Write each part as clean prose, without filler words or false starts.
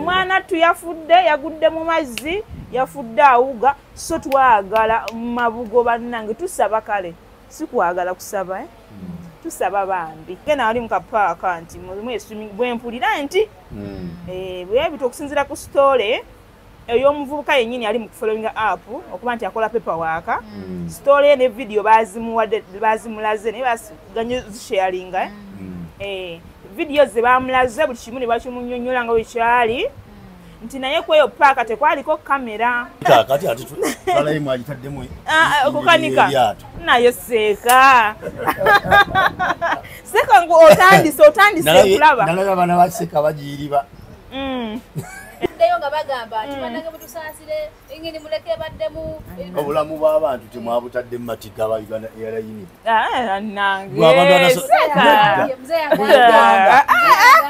omwana tuyafudde yagudde mu mazzi yafudde awuga so twagala mabugo bannange tusaba kale sikwagala kusaba tusaba bambi gena ali mukapaaka nti mwesumi bwempulira nti bwebito okusinzira ku story ey'omuvubuka yennyini ali mu following app okuba nti akola paperwork story ne video bazimulaze naye basiganye zisharinga video ze bamulaze buli kimu ne bakimunnyonnyola nga wekyali nti naye kweyo paaka tekwaliko kamera kati ati twalayi mwagitaddemu okukanika nayo seeka seeka ngu otandise kulaba nalaba abaana baseka bagiyiriba ndeyo nga bagamba nti bannange butusaasire engini muleke baddemu obulamu bw'abantu temwabutadde mu matiga aba Uganda Airline nange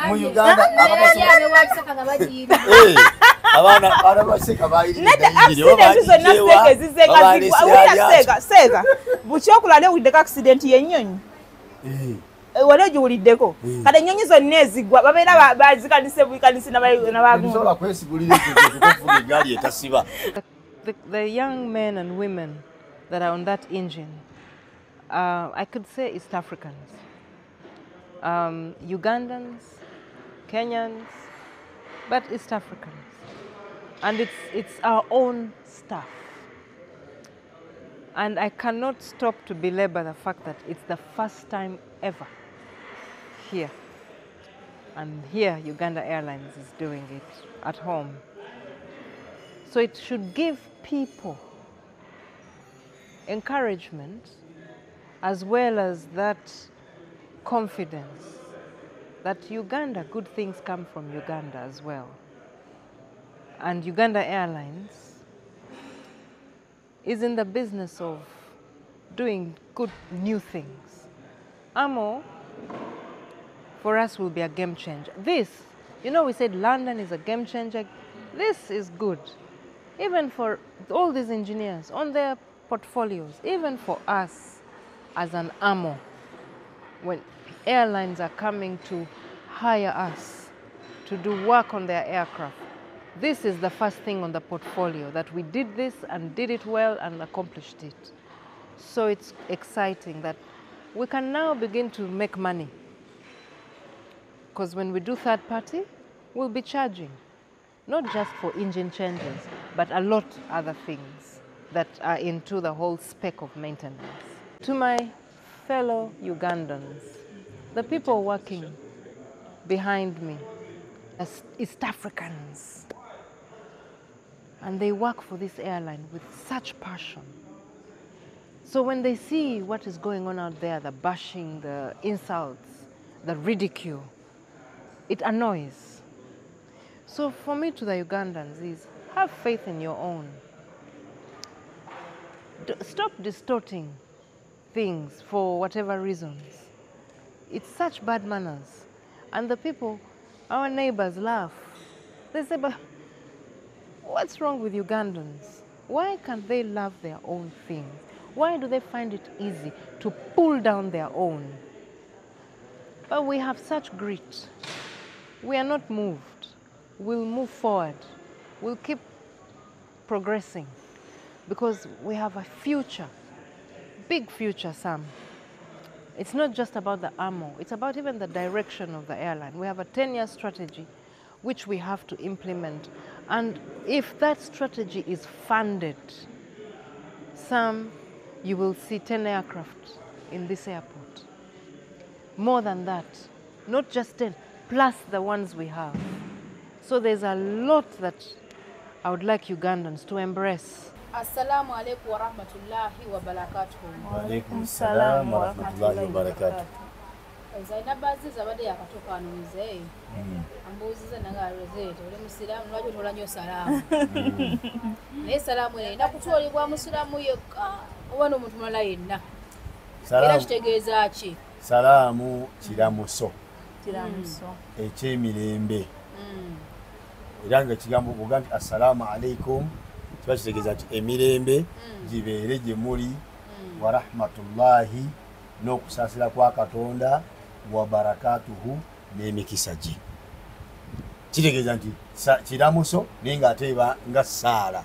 mu Uganda abawakisaka nga bagiyiriba abaana baseka seeka bukyokulala owuliddeko accident y'ennyonyi wali ogiwuliddeko kale ennyonyi zonna ezigwa babeera bazikanise bukanisi The young men and women that are on that engine, I could say East Africans, Ugandans, Kenyans, but East Africans. And it's our own stuff. And I cannot stop to belabor the fact that it's the first time ever here. And here Uganda Airlines is doing it at home. So it should give people encouragement as well as that confidence that Uganda, good things come from Uganda as well. And Uganda Airlines is in the business of doing good new things. AMO, for us, will be a game changer. This, you know, we said London is a game changer. This is good. Even for all these engineers on their portfolios, even for us as an AMO, when airlines are coming to hire us to do work on their aircraft, this is the first thing on the portfolio, that we did this and did it well and accomplished it. So it's exciting that we can now begin to make money. Because when we do third party, we'll be charging, not just for engine changes, but a lot other things that are into the whole spec of maintenance. To my fellow Ugandans, the people working behind me, as East Africans, and they work for this airline with such passion. So when they see what is going on out there, the bashing, the insults, the ridicule, it annoys. So for me, to the Ugandans, is have faith in your own. Stop distorting things for whatever reasons. It's such bad manners. And the people, our neighbors, laugh. They say, but what's wrong with Ugandans? Why can't they love their own things? Why do they find it easy to pull down their own? But we have such grit. We are not moved. We'll move forward. We'll keep progressing because we have a future, big future, Sam. It's not just about the AMO. It's about even the direction of the airline. We have a 10-year strategy which we have to implement. And if that strategy is funded, Sam, you will see 10 aircraft in this airport. More than that, not just 10, plus the ones we have. So there's a lot that I would like Ugandans to embrace. Assalamu alaikum wa rahmatullahi wa barakatuh. Wa alaikum salam wa rahmatullahi wa barakatuh. Zainab Aziz abadde yakatoka anuize. Ambuziza nanga arezete ole musilamu lwaki tola nnyo salaamu. Naye salaamu erina kutwalibwa musiramu yekka oba n'omuntu mulala yenna. Era kitegeeza ki? Salaamu kiramuso. Kiramuso. Ekyemirembe. Era nga kigambo kuga nti assalamu alaikum kiba kitegeeza nti emirembe gibeere gye muli wa rahmatullahi n'okusaasira kwa Katonda wa barakatuhu n'emikisa gye. kitegeeza nti kiramuso naye ng'ate eba nga ssaala.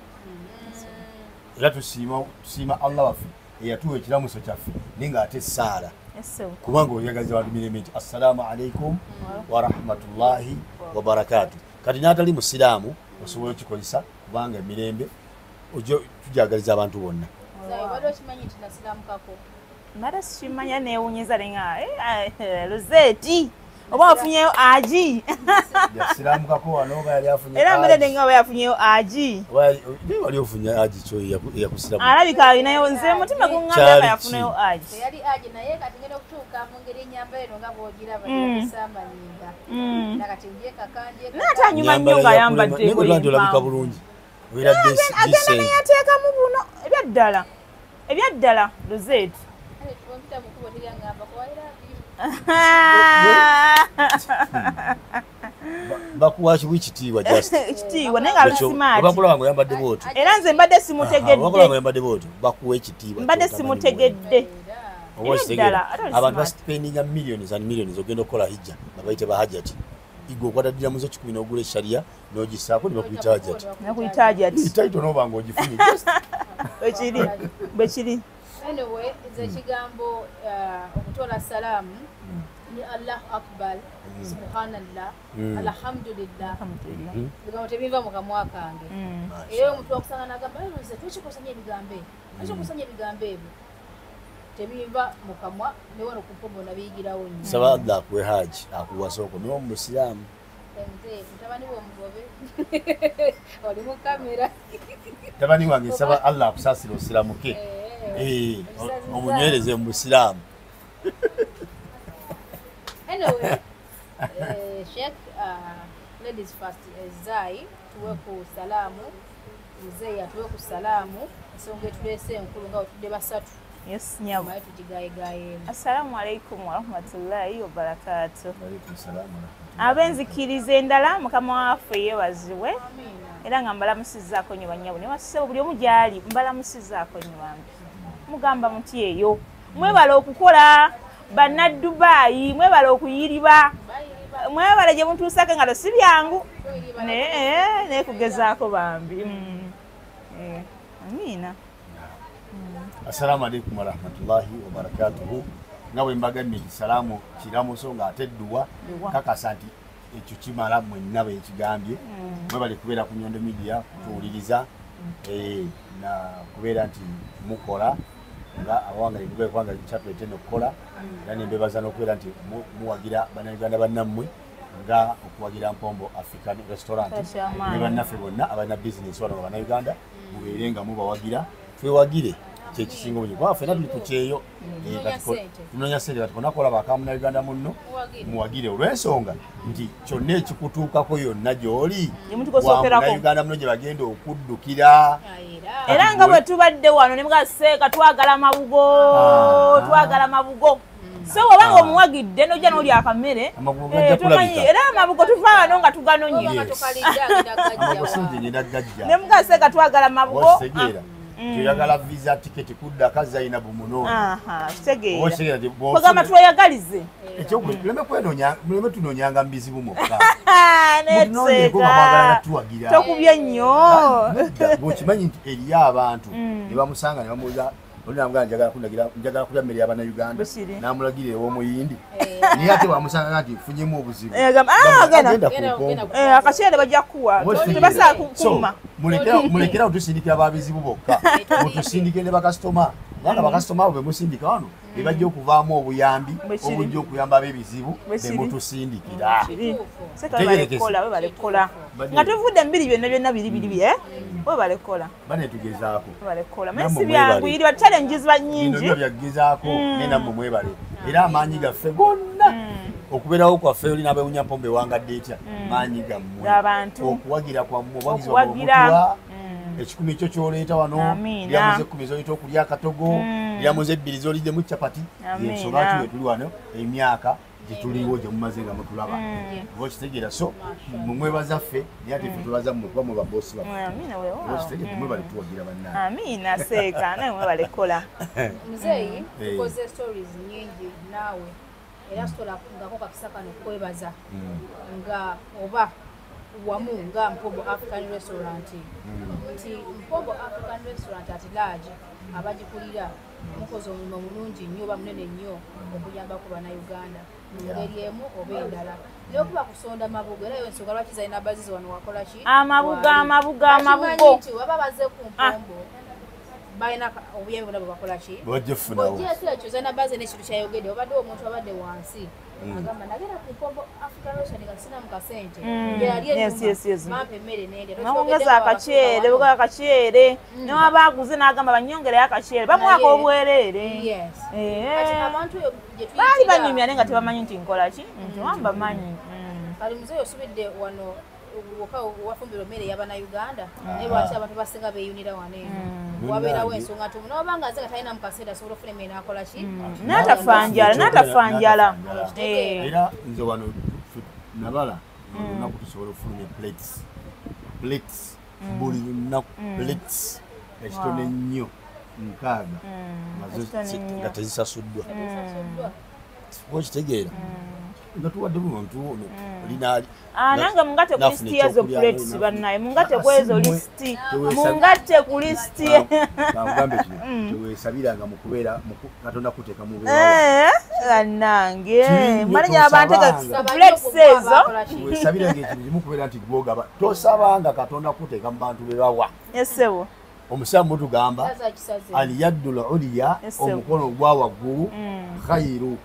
Era tusiima Allah waffe eyatuwa ekiramuso kyaffe naye ng'ate ssaala. Kubanga oyagaliza abantu mirembe nti assalaamu alaikum wa rahmatullahi wa barakatuh. Kati n'atali musiraamu osobola okikozesa kubanga emirembe tujagaliza abantu bonna. Mara simanya neewunyeza lenga Rosette oba wafunyeyo aji yasiramukako wano oba yali afunye era mbere nga oba yafunyeyo aji wali ofunye aji kyo yakusiramu alabika alinayo nze mutima gungamba yafunayo aji yali aji naye kati ngenda okutuuka mu ngeri ennyamba eno nga bw'ogira basamba nyinga nakati njeka kanje n'atanyuma nnyo ng'ayambadde olabika bulungi obeera agenda neyateekamu buno ebyaddala Rosette bakuwa kibu ekitiibwa ekitiibwa naye nga lusimaati bakulaba nga oyambadde bwotyo era nze mbadde simutegedde bakulaba nga oyambadde bwotyo bakuwa ekitiibwa mbadde simutegedde abantu basipendinga millions and millions ogenda okukola hijja babayite bahajjati igwe okwataddira muzo 10 n'ogula eshariya n'ogisaako ne bakuyita hajjati taito n'oba nga ogifunye bwekiri anyway nze ekigambo okutola salaamu ni Allahu akbar subhanallah alhamdulillah bigambo tebiva mu kamwa kange era omuntu okusanga n'agamba nze tukikusanya ebigambo ebyo tebiva mu kamwa ne wano ku mpombo nabiyigirawo nnyo saba Allah akuwe haji akuwasa okwo niwo musiraamu mutabani w'omugobe oli mu kamera tabani wange saba Allah akusasira osiramuke omunywereze mu busiraamu. Anyway, Sheikh, ladies first, Zai, tuwe ku salamu, Mzee tuwe ku salamu, nsonga etulese enkulu nga otudde basatu. Yes, nyabo. Baye tugigaye. Assalamu alaikum wa rahmatullahi wa barakatuh. Wa alaikum salaam. Abenzikiriza endala mukama waffe yeebazibwe. Amina. Era nga mbalamusizzaako nnyo bannyabo ne wasebo buli omu gyali mbalamusizzaako nnyo bambi. Mugamba muti eyo mwebala okukola banna Dubai mwebala okuyiriba mwebala gye mutuusake nga si byangu ne kugezaako bambi amina. Assalamu alaikum wa rahmatullahi wa barakatuhu. Nawe mbagambye salaamu kiramuso ng'ate edduwa kakasa nti ekyo kimala mwenna beekigambye mwebale kubeera ku Nyondo Media kutuwuliriza na kubeera nti mukola nga awangaye kubanga kyatuleete n'okukola era nembebaza n'okubeera nti muwagira bannayuganda bannammwe nga okuwagira Mpombo African Restaurant ne bannaffe bonna abalina bizinesi wano nga bannayuganda mubeere nga mubawagira twewagire kyekisinga obungi kuba ffenna tuli ku kyeyo tunoonya ssente kati konakola bakamunayuganda munno muwagire olw'ensonga nti kyonna ekikutuukako yonna gy'oli wamunayuganda muno gye bagenda okuddukira era nga bwe tubadde wano ne mugaseeka twagala mabugo so wabanga omuwagidde nojja n'oli akamere era amabugo tuva wano nga tuganonye ne mugaseeka twagala mabugo tuyagala visa ticket kudda kazayina bumuno kitegeera kugamba tweyagalize muleme tunonyanga mubizibu mwokka tokubye nnyo bwokimanyi nti eriyo abantu ne bamusanga ne bamuuza olinamugaa njagala kulya mmere y'Abannayuganda n'amulagira ew'omuyindi naye ate bamusanga nti nfunyemu obuzibu akaseera bajja kukuwa tebasaa kukuma mulekera otusindikira babizibu bokka mutusindike ne bakasitoma kubanga bakasitoma abo bemusindika wano bebajja okuvaamu obuyambi obujja okuyamba ab'ebizibu bemutusindikira balekola nga tuvudde mubiri byonna biri webalekola banetugezaako naye si byangu iriba challenges bannyingi bino byagezaako nenammwe mwebale era amaanyi gaffe gonna okubeerawo kwaffe oli n'abewunya Mpombo ewangadde etya maanyi gammwe okuwagira kwammwe obwagizi obutula ekikumi kyo kyoleeta wano lyamuze 10 zolita okulya akatogo lyamuze 2 zoliddemu capati ensonga lwaki tuli wano emyaka gyetuliwo gye mumaze nga mutulaba oba okitegeera so mumwebazaffe naye ate ffe tubaza mmwe kuba mwe babosi baffe oba okitegeera mwebale tuwagira bannaabwe amiina seeka naye mwebalekola muzeeyi tukoze stories nyingi naawe era sitolangako kakisa kano kwebaza nga oba wamu nga Mpobo African Restaurant nti Mpobo African Restaurant ati large abagikulira mukozi omulimu mulungi nnyo oba munene nnyo okuyamba ku bannayuganda mu ngeri emu oba endala naye okuba kusonda mabugo era yo ensonga lwaki Zaina Abazizi wano wakola ki amabugo nti waba baze ku Mpombo balina obuyambi bonna bwe bakola ki bojjefunawo ekyo Zaina Abazizi n'ekintu kyayogedde obadde omuntu abadde wansi agamba nagenda ku Mpombo African Restaurant nga sina mu kasente mampa emmere nende nawongeza akaceere buga akaceere newabaaguze n'agamba banyongerayo akaceere bamuwaka obwereere baali banyumya naye nga tebamanyi nti nkola ki nti wamba manyi kali muzeeyi osubidde wano wafumbira emmere y'Abannayuganda naye lwaki abantu basinga beeyunira wano eno wabeerawo ensonga nti n'oba nga nze nga talina mu kaseera asobola okufuna emmere n'akola ki n'atafanjala era nze wano nabala olunaku tusobola okufulumya plates buli lunaku plates ekitone nnyo 6 nga tezisasuddwa okitegeera nga tuwadde bumuntu ono olinaali nange mungate ku lisiti ezo plates bannaye mungate ku ezo lisiti mungate ku lisiti bamugambe kino teweesabiranga mu kubeera Katonda kuteeka mu bannange malenya abantega plates ezo teweesabiranga ekintu kimu kubeera nti gwogaba tosabanga Katonda kuteeka mu bantu be bawa yesebo omusamu tugamba aliyaddul uliya omukono ogwa waggulu khairu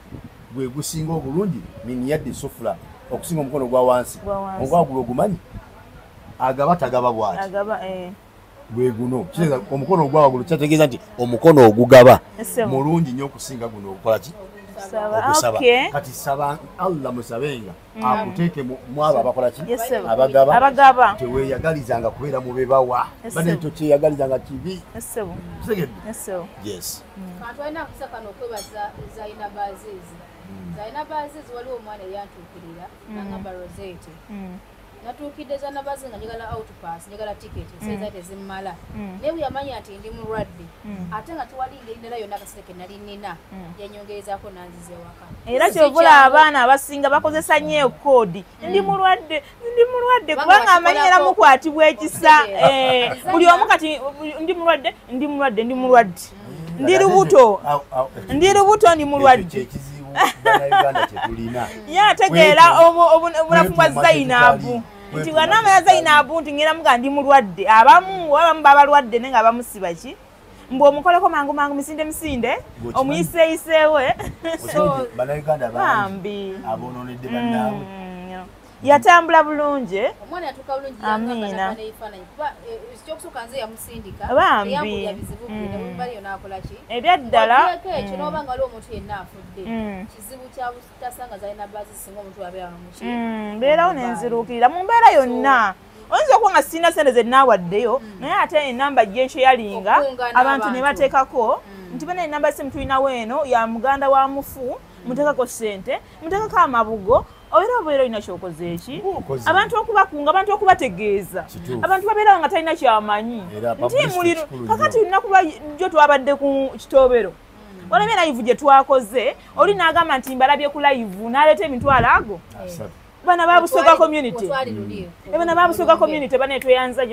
gwe gusinga obulungi min yaddi sufla okusinga omukono gwa wansi ogwagulu ogumanyi agaba tagaba bwati gwe guno kireza omukono ogwawagulu kyategeeza nti omukono ogugaba mulungi nnyo okusinga guno okukola ki okusaba kati saba Allah musabenga akuteeke mwabo abakola ki abagaba teweeyagalizanga kubeera mu bebawa bade tokyeyagalizanga kibi yes kantu alina akusaka n'okwebaza Zaina Abazizi Zaina Abazizi waliwo omwana eyantuukirira nangamba Rosette natuukidde Zaina Abazizi nga njagala outpass njagala ticket seza tezimmala naye bwe yamanya nti ndi mulwadde ate nga tewali ngeri ndala yonna akasente ke nali nnina yanyongerezaako nanziza ewaka era kyovula abaana abasinga bakozesa nnyo koodi ndi mulwadde kubanga amanyi era mukwatibwa ekisa buli omu kati ndi mulwadde ndi lubuto ndi mulwadde yategeera obulafu bwa Zainabu nti wanamanya Zainabu nti ngera muga ndi mulwadde abamu baba balwadde naye nga bamusiba ki mbwe omukoleko mangu misinde omuyiseeyiseewe bambi aboononedde bannaabwe yatambula bulungi omwana yatuuka bulungi yangamba neyifaananyi kuba ekyokusooka nze yamusindika eyambulya bizibu baliyo n'akola ki ebyaddala ekyo n'oba nga waliwo omuntu yenna afudde kizibu kyabutasanga Zaina Abazizi singa omuntu abeera nomuki mbeerawo nenziruukirira mu mbeera yonna oyinza okuba nga sirina sente ze naawaddeyo naye ate enamba gyensho yalinga abantu ne bateekako nti bana enamba yesimu tulinawo eno ya muganda wa mufu muteekako sente muteekako amabugo obeera olina kyokoze eki abantu okubakunga abantu okubategeeza abantu babeerawo nga talina kyamanyi nti muliro kakati lunaku lwajjo twabadde ku kitobero olabye live gye twakoze oli n'agamba nti mbalabye ku live n'aleeta emitwalo ago bana babusoga community bana babusoga community bana tweyanze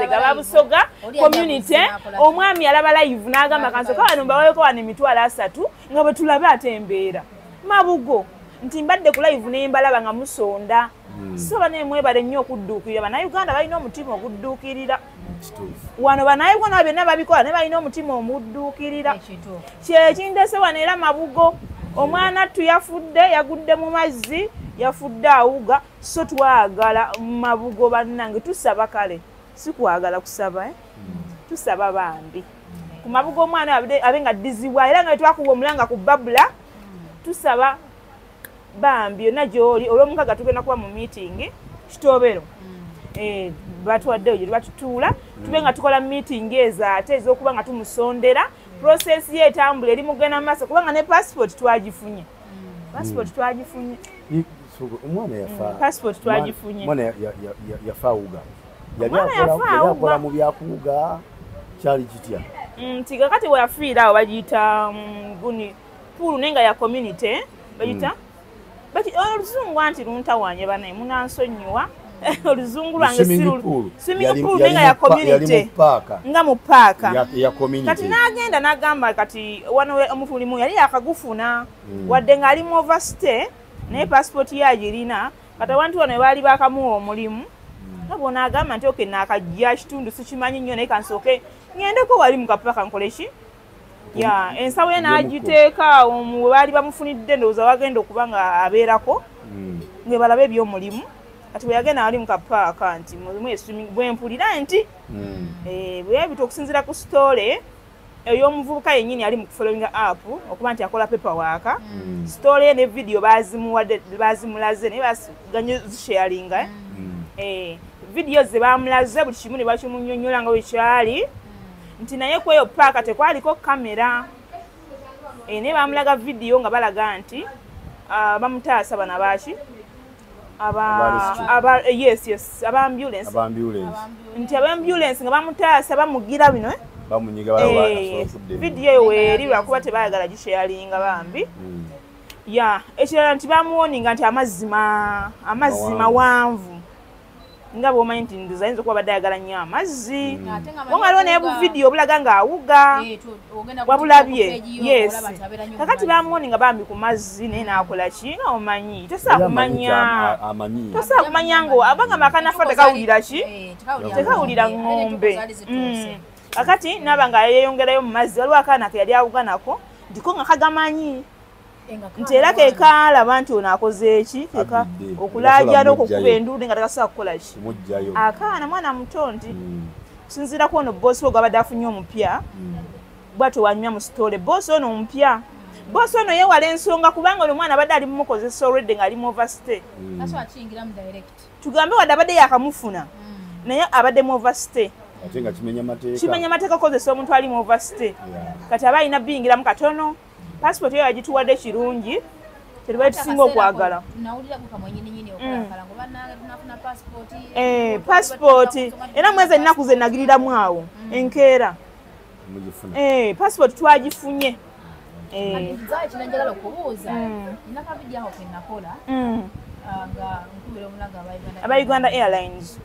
ga babusoga community omwami alaba live n'agamba kansoka wano mbaweko wano emitwalo 3 nga bwe tulabe atembeera mabugo nti mbadde ku live nembalaba nga musonda so bane mwebale nnyo okudduukirira bannayuganda balina omutima ogudduukirira wano bannayuganda byonna babikola ne balina omutima omudduukirira kyekindese wano era mabugo omwana tuyafudde yagudde mu mazzi yafudde awuga so twagala mabugo bannange tusaba kale si kwagala kusaba tusaba bambi ku mabugo omwana abe nga ddizibwa era nga twakuba omulanga ku babula tusaba bambi yonna gy'oli olw'omukaga tugenda kuba mu meeting kitobero batuwaddeyo gye batutuula tube nga tukola meeting ezo ate ez'okuba nga tumusondera process ye etambula eri mugenda mu maaso kubanga ne passport twagifunye omwana yafa passport twagifunye omwana yafa awuga yali akola mu byakuwuga kyali kitya nti kakati weyafiira awo bagiyita guni pulu naye nga ya community bagiyita oluzungu anti luntawanye banaye munansonyiwa oluzungu lwange swimming pool nenga ya yali community mu paaka nga mu paaka ya community kati n'agenda n'agamba kati wano omufulimu yali yakagufuna wadde ng'ali mu overstay naye passport ye agirina kati abantu wano baali bakamuwa omulimu nga bona agamba nti oke naakajja kitundu sikimanyi nnyo naye kansooke ŋŋendeko wali mu kapaaka nkole ki ya ensawo ye n'agiteeka awo we baali bamufunidde ndowooza wagenda okuba nga abeerako nga balabe ebyomulimu kati bwe yagenda wali mu kapaaka nti mulimu eswimming bwe mpulira nti bwe bito okusinziira ku story ey'omuvubuka yennyini ali mu kufollowinga app okuba nti akola paperwork story ne video bazimulaze naye basiganye zisharinga video ze bamulaze buli kimu ne bakimunnyonnyola nga bwe kyali nti naye ku eyo paaka tekwaliko kamera naye bamulaga video nga balaga nti bamutaasa bana baaki yes abambulance nti abambulance nga bamutaasa bamugira bino bamunyiga video eyo weeri lwakuba tebaayagala gisharinga bambi ya ekirala nti bamuwoninga nti amazzi mawanvu nga bw'omanyi nti ndoza ayinza okuba badde ayagala nnyo amazzi wonga aliwo naye buvidiyo obulaga ng'awuga wabulabye yes kakati bamuwoninga bambi ku mazzi naye n'akola ki nga omanyi tosobola kumanya ngo abanga akanafa tekawulira ki tekawulira ng'ombe kakati naba nga yeeyongerayo mu mazzi waliwo akaana ke yali awuga nako ndiko nga kagamanyi nti era kekalaba nti ono akoze eki okulaajana okukuba enduude nga takasobola kukola ki akaana mwana muto nti kusinziirako ono boosi we gwabadde afunye omupya bwatyo wanyuma mu sitole boosi ono omupya boosi ono yeewala ensonga kubanga oli omwana abadde ali mumukozesa olwedde ng'ali mu overstay tugambe wadde abadde yakamufuna naye abadde mu overstay kimenya mateeka okukozesa omuntu ali mu overstay kati aba alina biyingiramu katono passport yo yagituwadde kirungi tetubaye tusinga okwagala passport era mwezi ennaku ze nagiriramu awo enkeera passport twagifunye kinanjagala okubuuza naka vidiyo aho kenakola nga nkubira omulaga aba Uganda Airlines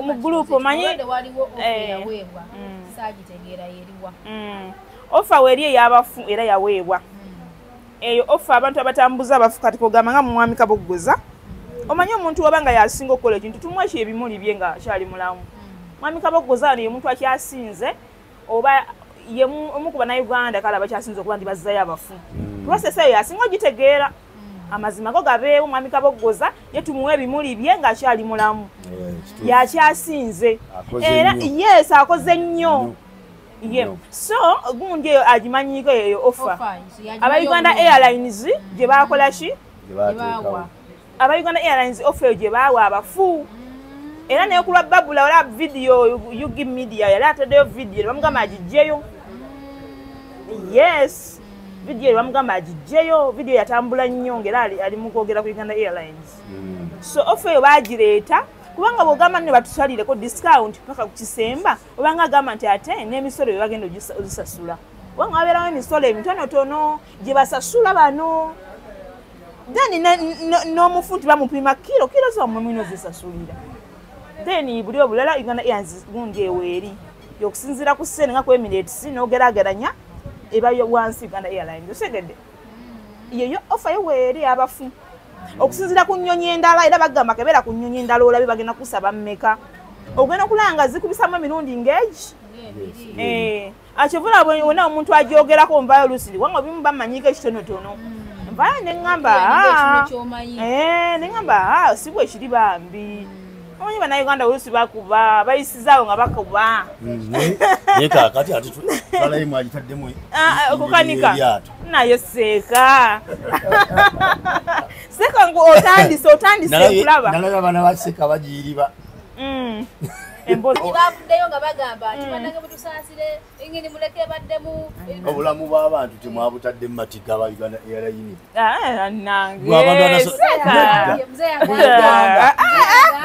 mu group omanyi yaweebwa saagitegeera yeriwa ofa weeri ey'abafu era yaweebwa eyo ofa abantu abatambuza abafu kati kugamba nga Mwami Kaboggoza omanyi omuntu oba nga yasinga okukola ekintu tumuwa ebimuli bye nga kyali mulamu Mwami Kaboggoza ono ye muntu akyasinze oba ye omu ku bannayuganda kale abakyasinze okuba nti bazzayo abafu prosesa eyo yasinga ogitegeera amazima go gabeewo Mwami Kaboggoza ye tumuwa ebimuli bye ng'akyali mulamu yakyasinze era yes akoze nnyo so gundi eyo agimanyiko eyo offer aba Uganda Airlines gye bakola ki aba Uganda Airlines offer eyo gye baawa abafu era naye kulwa babula wala video Yugi Media yali ataddeyo video bamugamba agijjeyo yes video bamugamba agijjeyo video yatambula nnyo ng'era ali mu kwogera ku Uganda Airlines so offer eyo baagireeta kubanga bw'ogamba nne batusalireko discount paka ku Kisemba obanga agamba nti ate n'emisolo bye bagenda ozisasula wanga wabeerawo emisolo emitonotono gye basasula bano then n'omufu nti bamupima kilo zomwe mwino zisasulira then buli obulala Uganda Airlines gundi eweeri yokusinziira ku ssente nga ku Emirates n'ogeraageranya eba wansi Uganda Airlines osegedde yeyo offer yeweeri abafu okusinziira ku nnyonyi endala era bagamba kebeera ku nnyonyi endala olabe bagenda kusaba mmeka ogenda okulanga zikubisamu emirundi ng'egi akyevula wona omuntu agyogerako nvayo oluusi wanga obimu bamanyiko ekitonotono nvayo neŋŋamba si bwe kiri bambi omanyi bannayuganda oluusi bakuba bayisizaawo nga bakuba naye kakati ate twalayimu agitaddemu okukanika naye seeka seeka ngu otandise okulaba nalaba abaana baseeka bagiyiriba bavuddeyo nga bagamba nti bannange mutusaasire engeri muleke baddemu obulamu bw'abantu temwabutadde mu matiga aba Uganda Airlines nange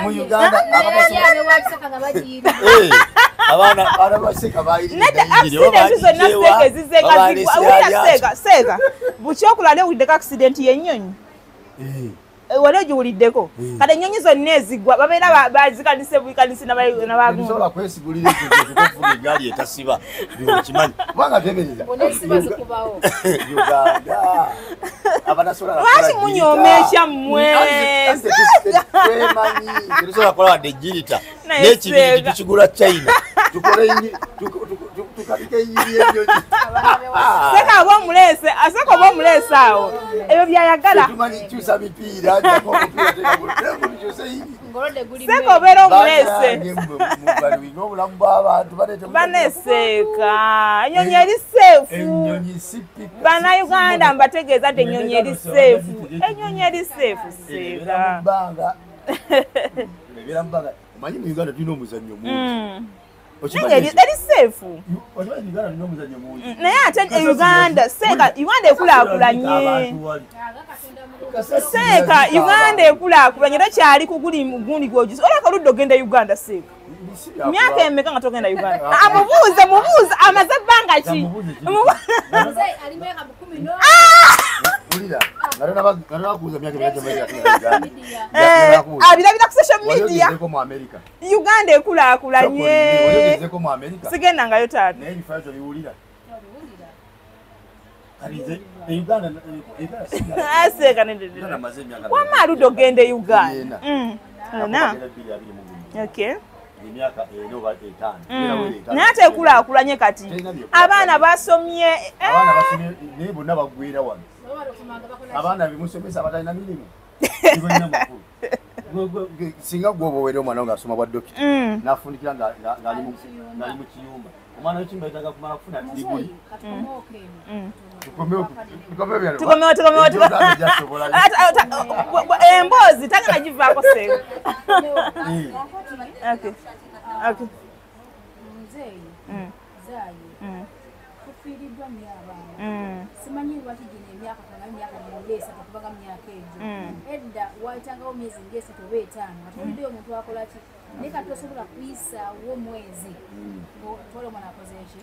mu Uganda abaana baseeka seeka bukyokulala ewuliddeko accident y'ennyonyi wali ogiwuliddeko kati ennyonyi zonna ezigwa babeera bazikanise buikanisi nabagu sobola kwesigulira ekyokufuga eggaali etasiba byokimanyi kubanga tebereza Uganda abanasobola lwaki munyoomesha mmwe twemanyi tetusobola kukola wadde ejjirita n'ekibiri tukigula China tukalike enyiri ennyonyi seka oba omuleese awo ebyo byayagala tumanyi kyusa mipiira seka obeera omuleese n'obulamu bw'abantu baneseeka ennyonyi eri seefu bannayuganda mbategeeza nti ennyonyi eri seefu ennyonyi eri seefu seeka omanyi mu Uganda tulina omuzannyo mungi eri seefu naye ate Uganda seeka Uganda ekulaakulanye seeka Uganda ekulaakulanye tokyali kuguli gundi gwojusi olaka oludde ogenda Uganda seeka myaka emeka nga togenda Uganda mubuuze amaze ebbanga ki abirabira ku social media Uganda ekulaakulanye sigendangayo taata aseeka wamma aludde ogenda Uganda naye ate ekulaakulanye kati abaana basomye naye bonna bagwira wano abaana bemusomesa abatalina mirimu singa gwoba oweera omwana nga asoma bwa dokita nafundikira ng'ali mu kiyumba omwana wekiyumba yetaga kumala kufuna diguli emboozi tagenda givaako seeko kufiiriddwa nnyo abaana simanyi lwaki gino emyaka emyaka nga kubanga myaka egyo edda wayitangawo myezi ng'esatu oba etaano nga toliddeyo omuntu akolaki naye kati tosobola kuyisaawo mwezi tola omwana akoze eki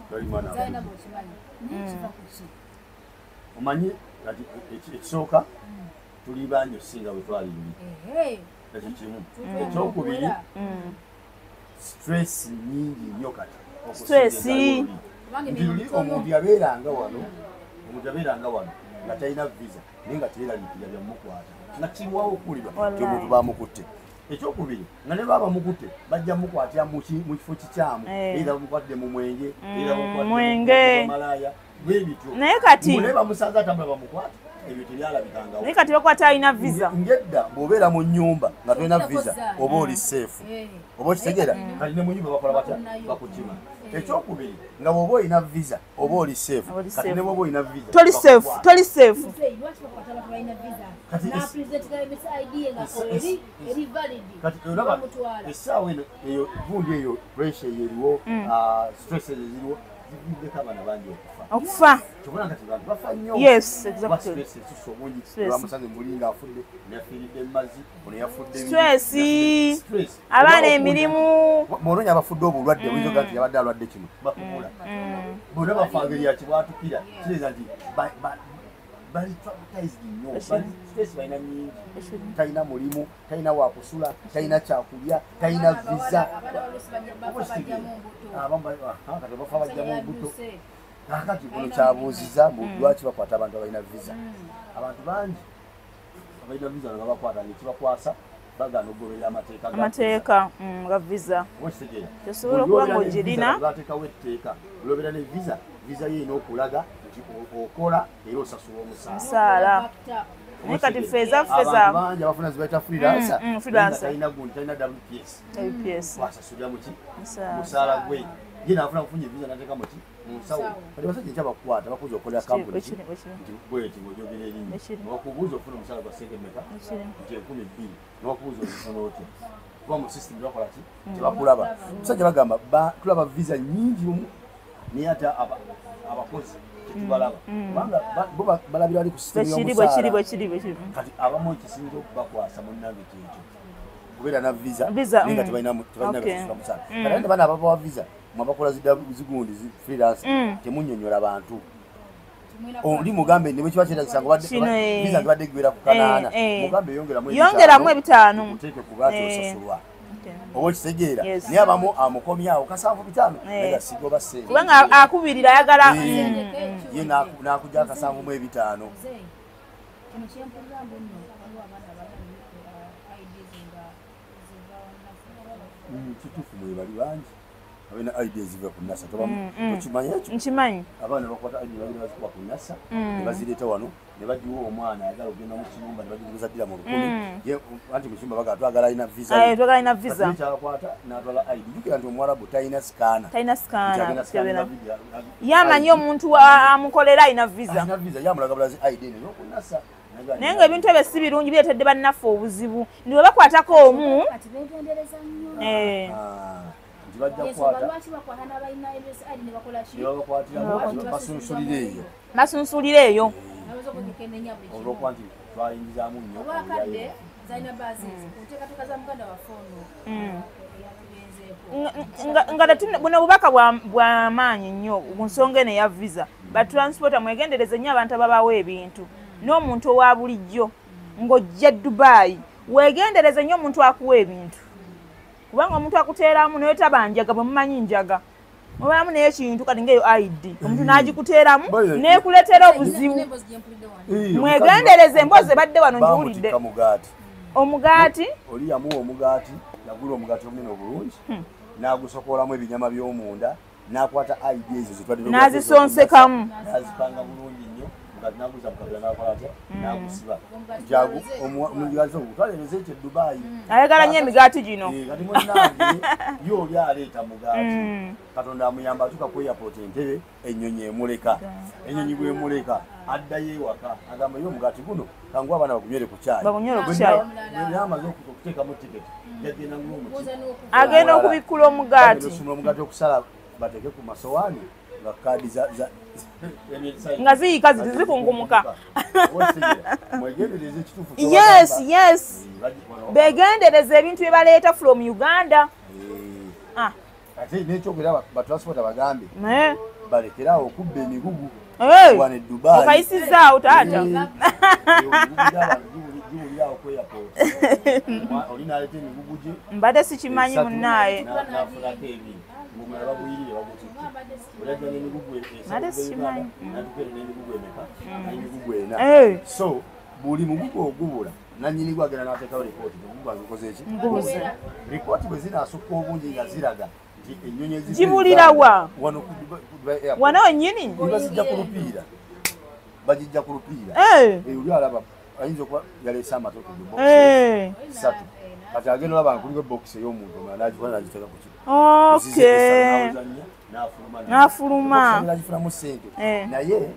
zalina bwekimanyi naye kiva ku ki omanyi kati ekisooka tuli bangi okusinga bwe twali luli ekyo kimu ekyokubiri stress nyingi nnyo kati omuntu yabeeranga wano nga talina visa naye nga teeraliikirira byamukwata nga kiwawo okuwulirwa ti omuntu bamukutte ekyokubiri nga ne baba mukutte bajja mukwatira mu kifo kikyamu era bamukwatidde mu mwenge malaaya bwebityo naye kati naye bamusanze atambula bamukwata ebyo tebyalabikangawo naye kati bakwata alina visa ngedda bw'obeera mu nnyumba nga tolina visa oba oli seefu oba okitegeera kati ne mu nnyumba bakola batya bakukima ekyokubiri nga bw'oba olina visa oba oli seefu kati ne bw'oba olina visa toli seefu kati olaba essaawa eno eyo gundi eyo pressure eyo eriwo stress ezo ziriwo zividdeko abaana bangi okufa kyobona kati bantu bafa nnyo ekisusa omungi bamusanze mulinga afudde neyafiiridde mumazzi ono yafudde stress abaana emirimu bw'onoonya abafudde obulwadde oyinza ogaa nti yabadde alwadde kino bakubula bonna bafa ngeri yakibwatukira kireeza nti bali traumatized nnyo stress balina nyingi talina mulimu talina wakusula talina kyakulya talina visa kati bafa bajjamu mbuto kakati kuno kyabuuziza lwaki bakwata abantu abalina visa abantu bangi abalina visa nga bakwata nekibakwasa bagana okugoberera amateeka ga visa okitegeera tosobola okuba ng'ogirina bateekawo etteeka olwobeera ne visa yeerina okulaga nti okola era osasula omusaala naye kati feza bangi abafuna zibaita freelancer talina gundi talina WPS wasasulira muki musaala gwe ye naafuna kufunye visa nateeka muki munsawo kati basajja ekyabakukwata bakuza okukolera kampuni nti bweti ng'ojogera erinnya nebakubuuza ofuna omusaala gwa sente meka nti 12,000 nebakubuuza ozifuna otya kuba mu system bakola ki tebakulaba musajja bagamba tulaba visa nyingi naye ate abakozi tetubalaba kubanga bo balabira bali ku system y'omusaala kati abamu ekisinza okubakwasa munnange kyekyo kubeera na visa naye nga tebalina gasasula musaala kati ate baana ababawa visa mwabakola zigundi freelance temunnyonnyola bantu oli mugambe ne bwekiba kyetagisa nga visa ngibadde giwera ku kanaana mugambe yongeramu 5 oteeke ku bwati osasulwa oba okitegeera naye abamu amukomyawo kasanvu 5 naye gasigoba ssente kubanga akubirira ayagala ye n'akujja akasanvu mu 5 kituufu mwe bali bangi abena ideas ziva ku NASA tokimanyi ekyo nkimanyi abaana bakwata ideas bali bazikuba ku NASA ne bazireeta wano ne bagiwa omwana ayagala okugenda mu kinyumba ne bagiguza ddira mu 10 ye anti mu kinyumba baga twagala alina visa kyakwata n'atwala ID jukira nti Omwarabu talina scanner yamanyi omuntu amukolera alina visa yamulaga bulazi ID ne ku NASA naye ng'ebintu ebyo si birungi bireetedde bannaffe obuzibu ni bwe bakwatako omu basunsulira eyo nga buno bubaka bw'amaanyi nnyo ku nsonga eno eya visa batransporta mwegendereze nnyo abantu ababawo ebintu n'omuntu owa bulijjo ng'ojja Dubai weegendereze nnyo omuntu akuwa ebintu kubanga omuntu akuteeramu naye tabanjaga bwe mumanyi njaga obaamu naye ekintu kati ng'eyo ID omuntu n'agikuteeramu n'ekuleetera obuzibu mwegendereze emboozi ebadde wano njiwulidde omugaati oli yamuwa omugaati yagula omugaati omunene obulungi n'agusokolamu ebinyama by'omunda n'akwata ID ezo zitwadde n'azisonsekamu n'azipanga bulungi nnyo naguza mukabira nakola atya nagusiba jagu omugazi ogutwaliriza ekyo Dubai ayagala nnyo emigaati gino kati munange yo oli aleeta mugaati Katonda amuyamba atuka ku airport Entebbe ennyonyi emuleka ennyonyi bw'emuleka addayo ewaka agamba yo omugaati guno kangu abaana bagunywere ku caayi yamaze okuteekamu tiketi yagenda agenda okubikkula omugaati omugaati okusala bateeke ku masowaani nga kaadi nga ziyiika ziti zikungumuka yes begendereza ebintu bye baleeta from Uganda ate n'ekyogera batransporta bagambe balekerawo okubba emigugu wane Dubai okayisizaawo taata giwulirawo ku airport oli n'aleeta emigugu gye mbadde sikimanyi munnaaye n'afunako ebintu ng'omulala babuyirire bagutikki olajja n'emigugu n'emigugu ena so buli mugugu ogubula nannyini gwagenda n'ateekawo rikooti omugugu azikoze eki rikooti bwe zinaasukka obungi nga ziraga nti ennyonyi gibulirawa wano wennyini bazijja ku lupiira bagijja ku lupiira oli alaba ayinza okuba yaleese amatoke satu kati agenda olaba nga kuliko ebokisi ey'omuntu omulala n'agikona n'agiteeka ku kiro n'afuluma agifulamu ssente naye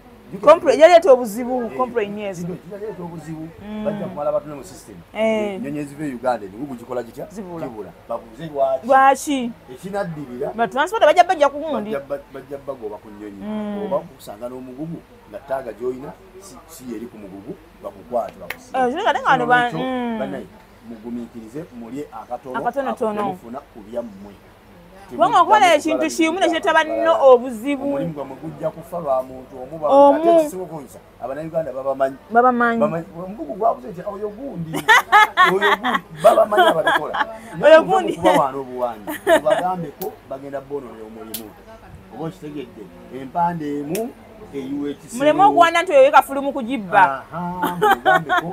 yaleeta obuzibu yaleeta obuzibu bajja kumala batune mu system ennyonyi eziva e Uganda emigugu gikola gitya kibula babuuze lwaki ekinaddirira batransporta bajja ku gundi bajja bagoba ku nnyonyi oba kusanga n'omugugu nga ttaaga gy'olina si yeri ku mugugu bakukwate bakusiibanaye mugumiikirize mulye akatono mufuna ku byammwe kubanga okukola ekintu kimu nekireeta banno obuzibu omulimu gwamwe gujja kufa lwa muntu omubakisingaokunyisa abanayuganda babamanyi omugugu gwabuze nti oyo gundi babamanyi abatekola oyo gundi kubawaana obuwangi bagambeko bagenda bononya omulimu oba okitegedde empande emu eyuwekisi mulemu okuwana nti oyo kafulu mu kugibba mugambeko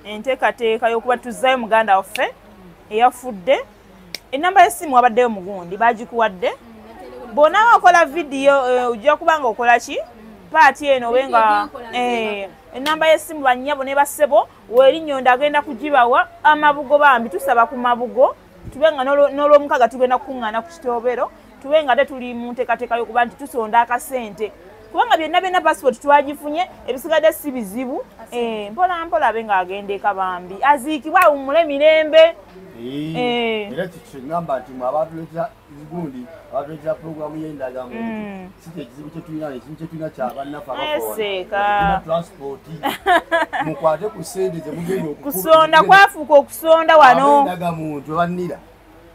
enteekateeka y'okuba tuzzayo muganda waffe eyafudde enamba y'essimu wabaddeyo mugundi bagikuwadde bw'onaaba okola vidiyo ojja kuba nga okola ki paati eno obe nga enamba y'essimu bannyabo ne bassebo weerinnyondo agenda kugibawa amabugo bambi tusaba ku mabugo tube nga n'olw'omukaga tugenda kukuŋŋaana ku kitoobero tube nga te tuli mu nteekateeka y'okuba nti tusonda akasente kubanga byonna passport twagifunye ebisigadde si bizibu mpola mpola abe ng'agenda eka bambi aziikibwe awummule mirembe era kikigamba nti mwe abatuleetera gundi abatuleetera puroguramu y'endagamu si kyekizibu kyetulina ekizibu kyetulina kyabannaffe abakola transport mukwate ku ssente ze mugenda kusonda kwafuuka okusonda wano endagamuntu ebannira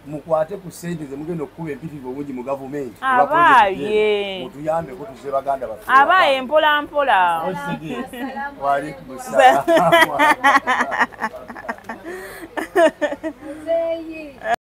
mukwate ku ssente ze mugenda okukuba empitirivu obungi mu gavumenti abaaye mutuyambeko tuze baganda baffe abaaye mpola mpola waalaikum salaam